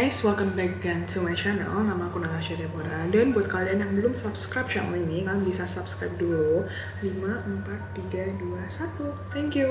guys, welcome back again to my channel. Nama aku Natasha Deborah. Dan buat kalian yang belum subscribe channel ini, kalian bisa subscribe dulu. 5, 4, 3, 2, 1. Thank you.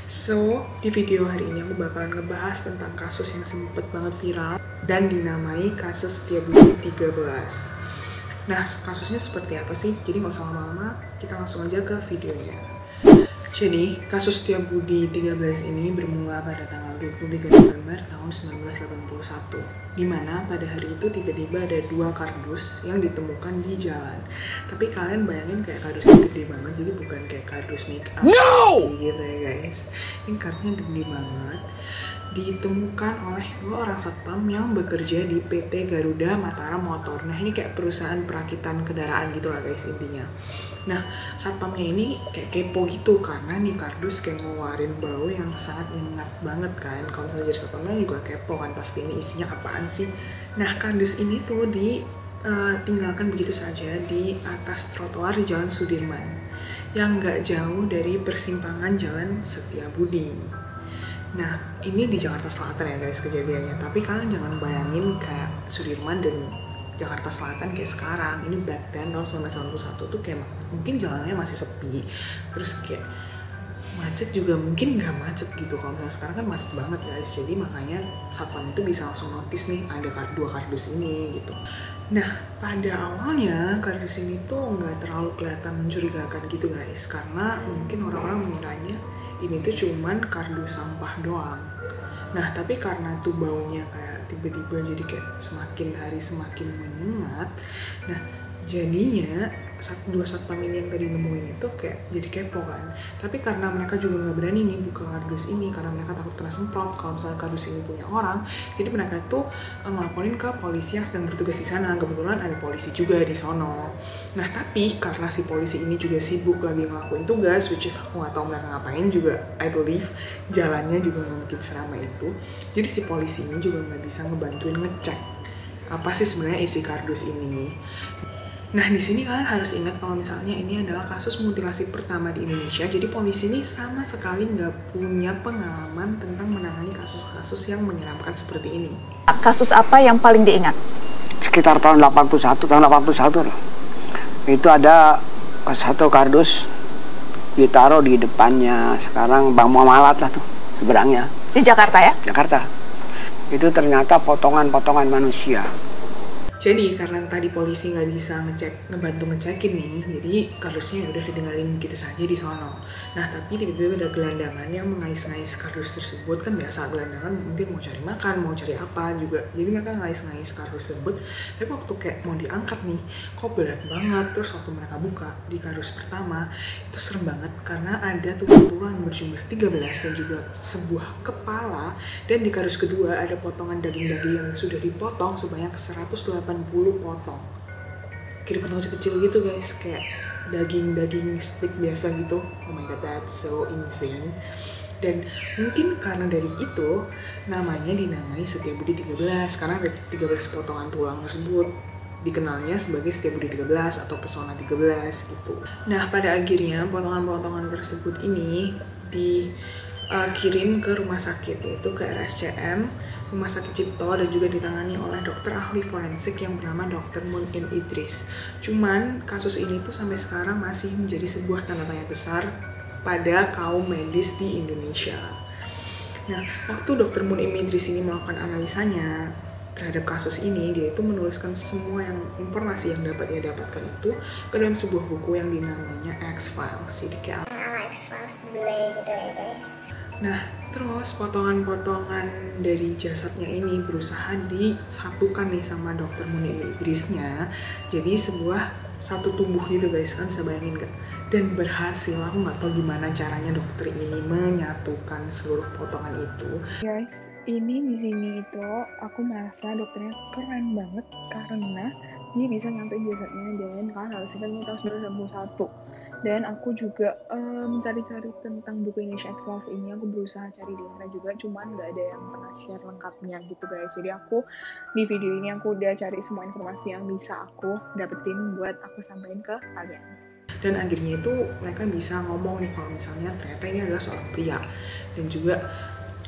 So, di video hari ini aku bakalan ngebahas tentang kasus yang sempet banget viral dan dinamai kasus Setiabudi 13. Nah, kasusnya seperti apa sih? Jadi nggak usah lama-lama, kita langsung aja ke videonya. Jadi, kasus Setiabudi 13 ini bermula pada tanggal 23 November tahun 1981, di mana pada hari itu tiba-tiba ada 2 kardus yang ditemukan di jalan. Tapi kalian bayangin kayak kardusnya gede banget, jadi bukan kayak kardus make up gitu ya guys. Ini kardusnya gede banget, ditemukan oleh 2 orang satpam yang bekerja di PT Garuda Mataram Motor. Nah, ini kayak perusahaan perakitan kendaraan gitu lah guys intinya. Nah, satpamnya ini kayak kepo gitu karena nih kardus kayak ngeluarin bau yang sangat nyengat banget kan. Kalau misalnya jadi satpamnya juga kepo kan, pasti ini isinya apaan sih. Nah, kardus ini tuh ditinggalkan begitu saja di atas trotoar Jalan Sudirman yang nggak jauh dari persimpangan Jalan Setiabudi. Nah, ini di Jakarta Selatan ya guys kejadiannya, tapi kalian jangan bayangin kayak Sudirman dan Jakarta Selatan kayak sekarang. Ini back then tahun 1991 tuh kayak mungkin jalannya masih sepi, terus kayak macet juga mungkin nggak macet gitu. Kalau misalnya sekarang kan macet banget guys, jadi makanya satpam itu bisa langsung notice nih ada 2 kardus ini gitu. Nah, pada awalnya kardus ini tuh nggak terlalu kelihatan mencurigakan gitu guys, karena mungkin orang-orang mengiranya ini tuh cuman kardus sampah doang. Nah, tapi karena tuh baunya kayak tiba-tiba jadi kayak semakin hari semakin menyengat. Nah, jadinya 2 satpam ini yang tadi nemuin itu kayak jadi kepo kan. Tapi karena mereka juga nggak berani nih buka kardus ini karena mereka takut kena semprot kalau misalnya kardus ini punya orang. Jadi mereka tuh ngelaporin ke polisi yang sedang bertugas di sana. Kebetulan ada polisi juga di sono. Nah, tapi karena si polisi ini juga sibuk lagi ngelakuin tugas, which is aku nggak tahu mereka ngapain juga. I believe jalannya juga nggak mungkin seramai itu. Jadi si polisi ini juga nggak bisa ngebantuin ngecek apa sih sebenarnya isi kardus ini. Nah, di sini kalian harus ingat kalau misalnya ini adalah kasus mutilasi pertama di Indonesia. Jadi polisi ini sama sekali nggak punya pengalaman tentang menangani kasus-kasus yang menyeramkan seperti ini. Kasus apa yang paling diingat? Sekitar tahun 81 loh. Itu ada 1 kardus ditaruh di depannya sekarang Bang Muamalat lah tuh, seberangnya. Di Jakarta ya? Jakarta. Itu ternyata potongan-potongan manusia. Jadi karena tadi polisi nggak bisa ngebantu ngecekin nih, jadi kardusnya udah ditinggalin gitu saja di sono. Nah, tapi tiba-tiba ada gelandangan yang mengais-ngais kardus tersebut. Kan biasa gelandangan mungkin mau cari makan, mau cari apa juga. Jadi mereka ngais-ngais kardus tersebut. Tapi waktu kayak mau diangkat nih, kok berat banget. Terus waktu mereka buka di kardus pertama, itu serem banget karena ada tulang berjumlah 13 dan juga sebuah kepala. Dan di kardus kedua ada potongan daging-daging yang sudah dipotong sebanyak 180 potong. Kayak dipotong kecil gitu guys, kayak daging steak biasa gitu. Oh my god, that's so insane. Dan mungkin karena dari itu namanya dinamai Setiabudi 13 karena ada 13 potongan tulang tersebut dikenalnya sebagai Setiabudi 13 atau Pesona 13 gitu. Nah, pada akhirnya potongan-potongan tersebut ini dikirim ke rumah sakit, yaitu ke RSCM Rumah Sakit Cipto, dan juga ditangani oleh dokter ahli forensik yang bernama Dr. Munim Idris. Cuman kasus ini tuh sampai sekarang masih menjadi sebuah tanda tanya besar pada kaum medis di Indonesia. Nah, waktu Dr. Munim Idris ini melakukan analisanya terhadap kasus ini, dia itu menuliskan semua informasi yang dapat ia dapatkan itu ke dalam sebuah buku yang dinamanya X-Files. Jadi kayak X-Files bule gitu ya guys. Nah, terus potongan-potongan dari jasadnya ini berusaha disatukan nih sama Dr. Munim Idrisnya. Jadi satu tubuh gitu guys, kan bisa bayangin gak? Dan berhasil. Aku nggak tahu gimana caranya dokter ini menyatukan seluruh potongan itu. Guys, ini di sini itu aku merasa dokternya keren banget karena dia bisa nyatuin jasadnya, dan kalian harus ingat ini tahun 1991. Dan aku juga mencari-cari tentang buku Indonesia X-Files ini. Aku berusaha cari di internet juga, cuman nggak ada yang pernah share lengkapnya gitu guys. Jadi aku di video ini aku udah cari semua informasi yang bisa aku dapetin buat aku sampaikan ke kalian. Dan akhirnya itu mereka bisa ngomong nih kalau misalnya ternyata ini adalah seorang pria. Dan juga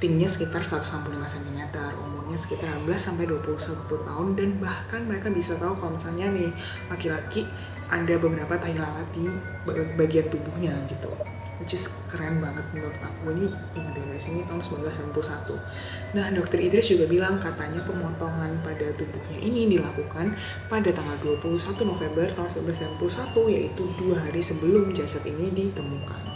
tingginya sekitar 165 cm, umurnya sekitar 16-21 tahun, dan bahkan mereka bisa tahu kalau misalnya nih laki-laki ada beberapa tai lalat di bagian tubuhnya gitu. Which is keren banget menurut aku. Ini ingat ya guys, ini tahun 1991. Nah, Dr. Idris juga bilang katanya pemotongan pada tubuhnya ini dilakukan pada tanggal 21 November tahun 1991, yaitu 2 hari sebelum jasad ini ditemukan.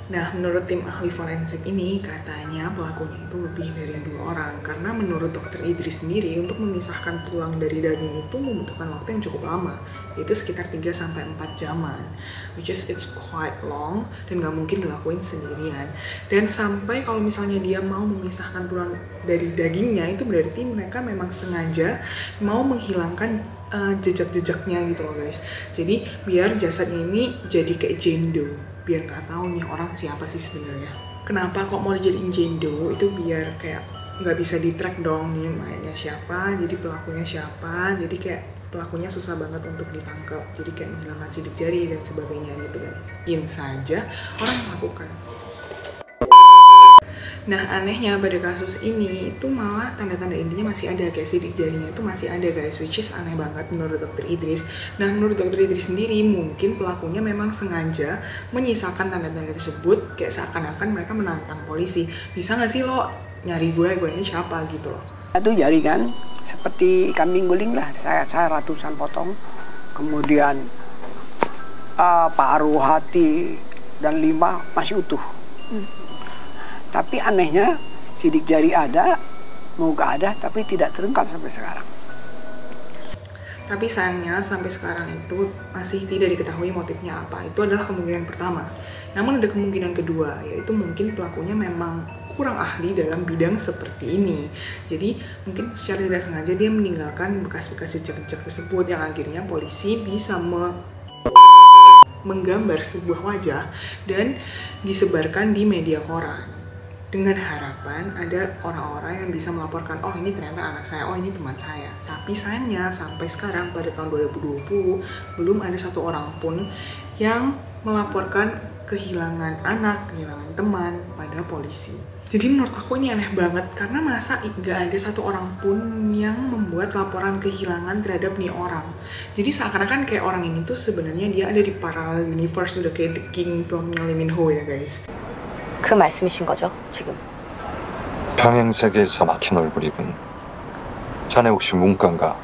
Nah, menurut tim ahli forensik ini, katanya pelakunya itu lebih dari 2 orang. Karena menurut Dr. Idris sendiri, untuk memisahkan tulang dari daging itu membutuhkan waktu yang cukup lama, yaitu sekitar 3-4 jaman. Which is it's quite long, dan gak mungkin dilakuin sendirian. Dan sampai kalau misalnya dia mau memisahkan tulang dari dagingnya, itu berarti mereka memang sengaja mau menghilangkan jejak-jejaknya gitu loh guys. Jadi biar jasadnya ini jadi kayak Jane Doe, biar nggak tahu nih orang siapa sih sebenarnya. Kenapa kok mau dijadiin Jane Doe? Itu biar kayak nggak bisa di-track dong nih mainnya siapa, jadi pelakunya siapa, jadi kayak pelakunya susah banget untuk ditangkap, jadi kayak menghilangkan sidik jari dan sebagainya gitu guys. Mungkin saja orang melakukan. Nah, anehnya pada kasus ini itu malah tanda-tanda intinya masih ada, kayak sidik jarinya itu masih ada guys, which is aneh banget menurut Dr. Idris. Nah, menurut Dr. Idris sendiri, mungkin pelakunya memang sengaja menyisakan tanda-tanda tersebut, kayak seakan-akan mereka menantang polisi. Bisa nggak sih lo nyari gue ini siapa gitu loh. Itu jari kan, seperti kambing guling lah, saya ratusan potong. Kemudian paru, hati, dan limba masih utuh. Tapi anehnya sidik jari ada, muka ada, tapi tidak terungkap sampai sekarang. Tapi sayangnya sampai sekarang itu masih tidak diketahui motifnya apa. Itu adalah kemungkinan pertama. Namun ada kemungkinan kedua, yaitu mungkin pelakunya memang kurang ahli dalam bidang seperti ini. Jadi mungkin secara tidak sengaja dia meninggalkan bekas-bekas jejak-jejak tersebut yang akhirnya polisi bisa menggambar sebuah wajah dan disebarkan di media koran. Dengan harapan ada orang-orang yang bisa melaporkan, oh ini ternyata anak saya, oh ini teman saya. Tapi sayangnya sampai sekarang pada tahun 2020 belum ada satu orang pun yang melaporkan kehilangan anak, kehilangan teman pada polisi. Jadi menurut aku ini aneh banget, karena masa nggak ada satu orang pun yang membuat laporan kehilangan terhadap nih orang. Jadi seakan-akan kayak orang ini tuh sebenarnya dia ada di parallel universe, udah kayak The King filmnya Lee Min Ho ya guys. 그 말씀이신 거죠, 지금? 평행세계에서 막힌 얼굴 입은 자네 혹시 문과인가?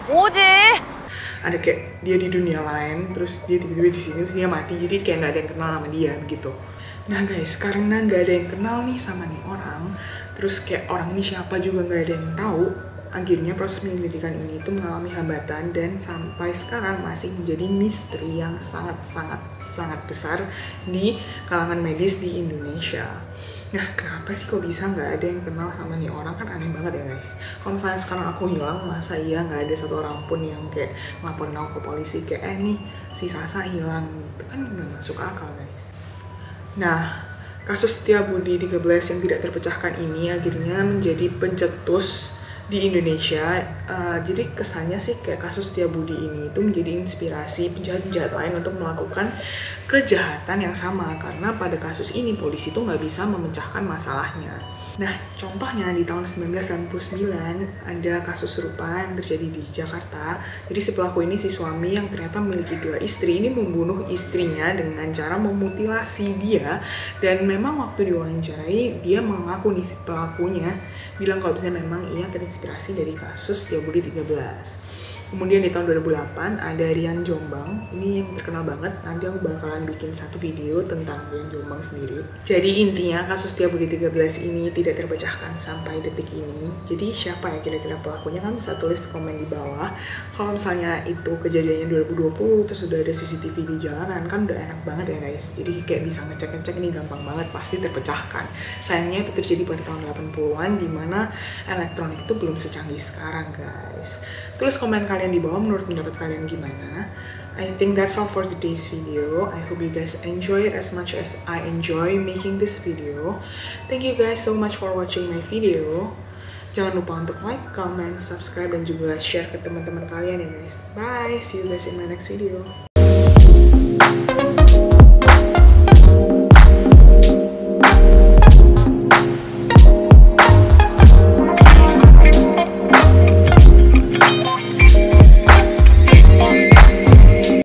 뭐지? Ada kayak dia di dunia lain, terus dia tiba-tiba di sini, terus dia mati, jadi kayak nggak ada yang kenal sama dia gitu. Nah guys, karena nggak ada yang kenal nih sama nih orang, terus kayak orang ini siapa juga nggak ada yang tahu, akhirnya proses penyelidikan ini itu mengalami hambatan dan sampai sekarang masih menjadi misteri yang sangat besar di kalangan medis di Indonesia. Nah, kenapa sih kok bisa nggak ada yang kenal sama nih orang? Kan aneh banget ya guys. Kalau misalnya sekarang aku hilang, masa iya nggak ada satu orang pun yang kayak ngelaporin aku ke polisi kayak nih si Sasa hilang gitu, kan nggak masuk akal guys. Nah, kasus Setiabudi 13 yang tidak terpecahkan ini akhirnya menjadi pencetus di Indonesia. Jadi kesannya sih kayak kasus Setiabudi ini itu menjadi inspirasi penjahat-penjahat lain untuk melakukan kejahatan yang sama, karena pada kasus ini polisi tuh nggak bisa memecahkan masalahnya. Nah, contohnya di tahun 1999 ada kasus serupa yang terjadi di Jakarta. Jadi si pelaku ini, si suami yang ternyata memiliki 2 istri, ini membunuh istrinya dengan cara memutilasi dia. Dan memang waktu diwawancarai, dia mengaku nih si pelakunya bilang kalau misalnya memang ia terinspirasi dari kasus Setiabudi 13. Kemudian di tahun 2008 ada Rian Jombang, ini yang terkenal banget, nanti aku bakalan bikin satu video tentang Rian Jombang sendiri. Jadi intinya kasus Setiabudi 13 ini tidak terpecahkan sampai detik ini. Jadi siapa ya kira-kira pelakunya, kan bisa tulis komen di bawah. Kalau misalnya itu kejadiannya 2020 terus udah ada CCTV di jalanan, kan udah enak banget ya guys. Jadi kayak bisa ngecek-ngecek, ini gampang banget, pasti terpecahkan. Sayangnya itu terjadi pada tahun 80-an dimana elektronik itu belum secanggih sekarang guys. Tulis komen kalian di bawah, menurut pendapat kalian gimana. I think that's all for today's video. I hope you guys enjoy it as much as I enjoy making this video. Thank you guys so much for watching my video. Jangan lupa untuk like, comment, subscribe, dan juga share ke teman-teman kalian ya guys. Bye, see you guys in my next video.